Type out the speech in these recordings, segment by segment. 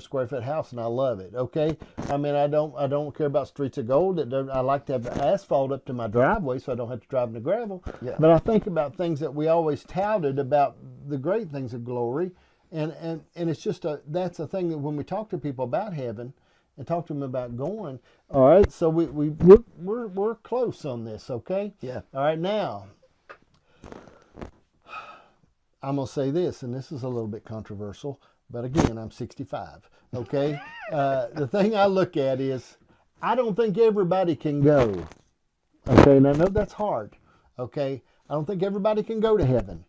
square foot house, and I love it. Okay, I mean, I don't care about streets of gold. I like to have asphalt up to my driveway, so I don't have to drive in the gravel. Yeah. But I think about things that we always touted about the great things of glory, and it's just that's a thing that when we talk to people about heaven and talk to them about going. All right, so we're close on this. Okay. Yeah. All right, now I'm gonna say this, and this is a little bit controversial. But again, I'm 65, okay? The thing I look at is, I don't think everybody can go, okay? And I know that's hard, okay? I don't think everybody can go to heaven.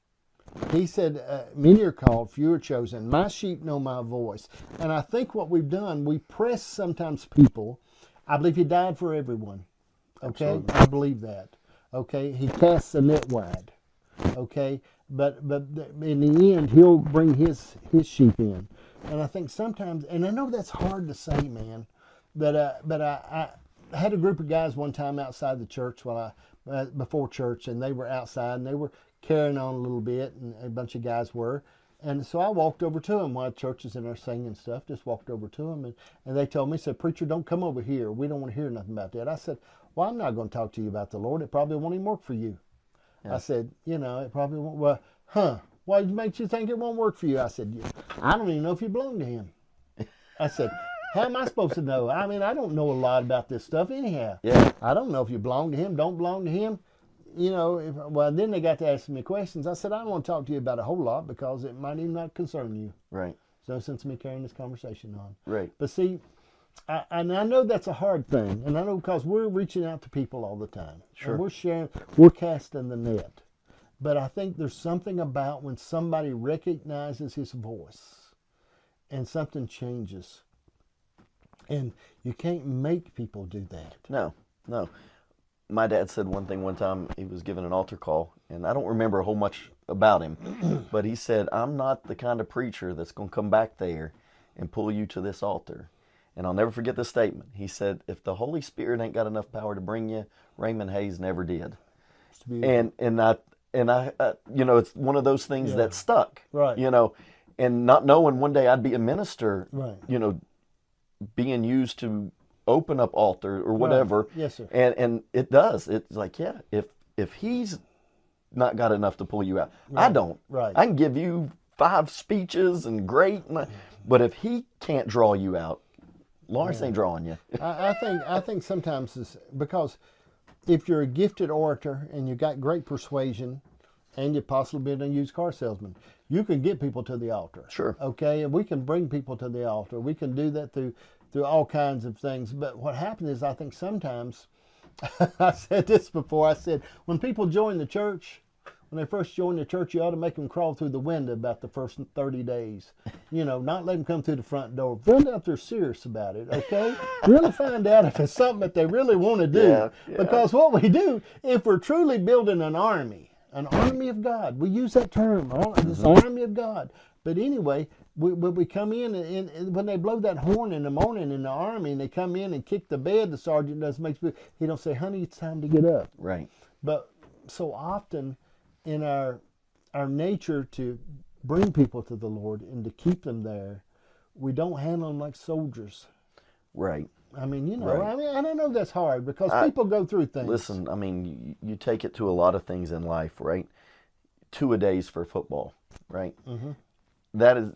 He said, many are called, few are chosen. My sheep know my voice. And I think what we've done, we press sometimes people. I believe he died for everyone, okay? Absolutely. I believe that, okay? He casts the net wide, okay? But in the end, he'll bring his sheep in. And I think sometimes, and I know that's hard to say, man, but I had a group of guys one time outside the church before church, and they were outside, and they were carrying on a little bit, and a bunch of guys were. And so I walked over to them while church is in there singing stuff, just walked over to them, and they told me, said, "Preacher, don't come over here. We don't want to hear nothing about that." I said, "Well, I'm not going to talk to you about the Lord. It probably won't even work for you." Yeah. I said, it probably won't. Well, what makes you think it won't work for you? I said, I don't even know if you belong to him. I said, how am I supposed to know? I mean, I don't know a lot about this stuff anyhow. Yeah. I don't know if you belong to him, don't belong to him. Then they got to ask me questions. I said, I don't want to talk to you about a whole lot because it might even not concern you. Right. There's no sense in me carrying this conversation on. Right. But see, I know that's a hard thing, and I know because we're reaching out to people all the time. Sure. And we're sharing, we're casting the net. But I think there's something about when somebody recognizes his voice and something changes. And you can't make people do that. No. My dad said one thing one time. He was given an altar call, and I don't remember a whole much about him, but he said, "I'm not the kind of preacher that's going to come back there and pull you to this altar." And I'll never forget this statement. He said, "If the Holy Spirit ain't got enough power to bring you, Raymond Hayes never did." And I it's one of those things that stuck. Right. And not knowing one day I'd be a minister. Right. Being used to open up altar or whatever. Right. Yes, sir. And it does. It's like, if he's not got enough to pull you out, right. I don't. Right. I can give you 5 speeches and great, but if he can't draw you out, Lawrence ain't drawing you. I think sometimes it's because if you're a gifted orator and you got great persuasion and you possibly been a used car salesman, you can get people to the altar. Sure. Okay, and we can bring people to the altar. We can do that through all kinds of things. But what happens is I think sometimes, I said this before, I said, when people join the church, when they first join the church, you ought to make them crawl through the window about the first 30 days. Not let them come through the front door. Find out if they're serious about it, okay? Really find out if it's something that they really want to do. Yeah. Because what we do, if we're truly building an army of God, we use that term, this army of God. But anyway, when we come in, and when they blow that horn in the morning in the army, and they come in and kick the bed, the sergeant he don't say, "Honey, it's time to get up." Right. But so often, in our nature to bring people to the Lord and to keep them there, we don't handle them like soldiers. Right. I mean, Right. I don't know that's hard because people go through things. Listen, I mean, you take it to a lot of things in life, right? 2-a-days for football, right? Mm-hmm. That is,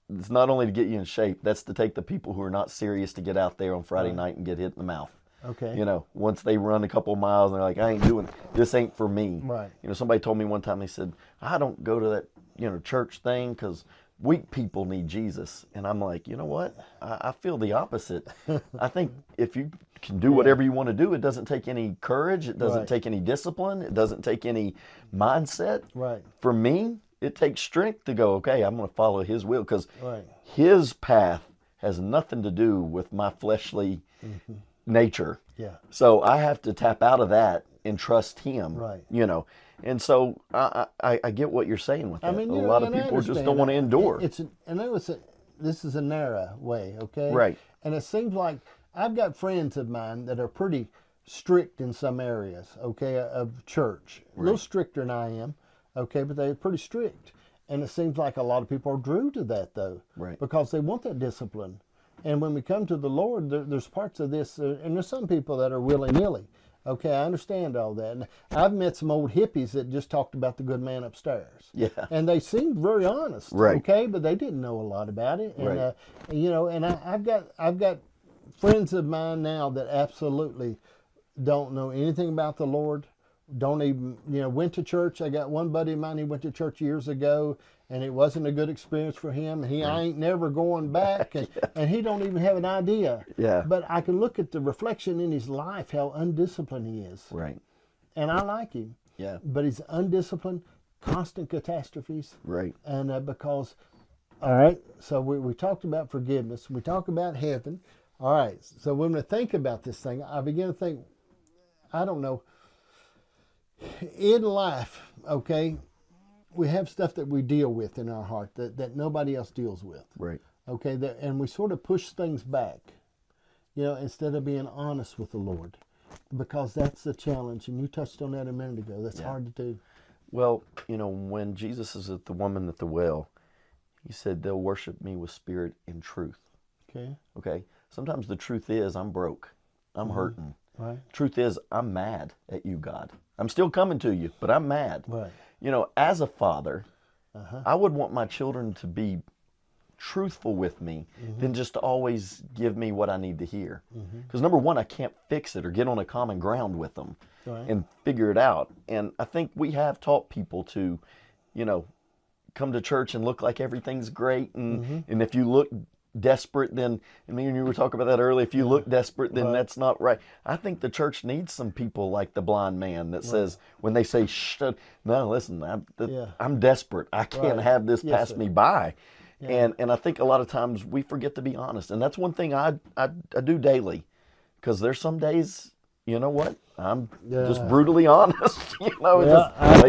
it's not only to get you in shape, that's to take the people who are not serious to get out there on Friday night and get hit in the mouth. Okay. Once they run a couple of miles and they're like, I ain't doing, this ain't for me. Right. Somebody told me one time, they said, I don't go to that, church thing because weak people need Jesus. And I'm like, you know what? I feel the opposite. I think if you can do whatever you want to do, it doesn't take any courage. It doesn't take any discipline. It doesn't take any mindset. Right. For me, it takes strength to go, okay, I'm going to follow his will because Right. his path has nothing to do with my fleshly nature. Yeah. So I have to tap out of that and trust him. Right. And so I get what you're saying with that. I mean, a lot of people just don't want to endure. This is a narrow way, okay? Right. And it seems like I've got friends of mine that are pretty strict in some areas, okay, of church. A little stricter than I am, okay, but they're pretty strict. And it seems like a lot of people are drew to that, though, Right. because they want that discipline. And when we come to the Lord, there's parts of this, and there's some people that are willy-nilly. Okay, I understand all that. And I've met some old hippies that just talked about the good man upstairs. Yeah. And they seemed very honest. Right. Okay, but they didn't know a lot about it. And, Right. you know, and I've got friends of mine now that absolutely don't know anything about the Lord. Don't even, you know, went to church. I got one buddy of mine, he went to church years ago, and it wasn't a good experience for him. I ain't never going back, and he don't even have an idea. Yeah. But I can look at the reflection in his life, how undisciplined he is. Right. And I like him. Yeah. But he's undisciplined, constant catastrophes. Right. And because, all right, so we talked about forgiveness. We talk about heaven. All right, so when we think about this thing, I begin to think, I don't know, in life, okay, we have stuff that we deal with in our heart that nobody else deals with. Right. Okay, and we sort of push things back, you know, instead of being honest with the Lord, because that's the challenge. And you touched on that a minute ago. That's hard to do. Well, you know, when Jesus is at the woman at the well, he said, they'll worship me with spirit and truth. Okay, Okay. Sometimes the truth is I'm broke. I'm hurting. right, Truth is I'm mad at you, God. I'm still coming to you, but I'm mad. right, You know, as a father, I would want my children to be truthful with me than just to always give me what I need to hear. Because number one, I can't fix it or get on a common ground with them right. and figure it out. And I think we have taught people to, you know, come to church and look like everything's great. And if you look desperate, then, I mean, you were talking about that earlier, if you look desperate, then that's not right. I think the church needs some people like the blind man that says, when they say, shh, no, listen, I'm desperate. I can't Right. have this Yes, pass sir. me by. And I think a lot of times we forget to be honest. And that's one thing I do daily. Because there's some days, you know what, I'm just brutally honest. You know, Yeah, just,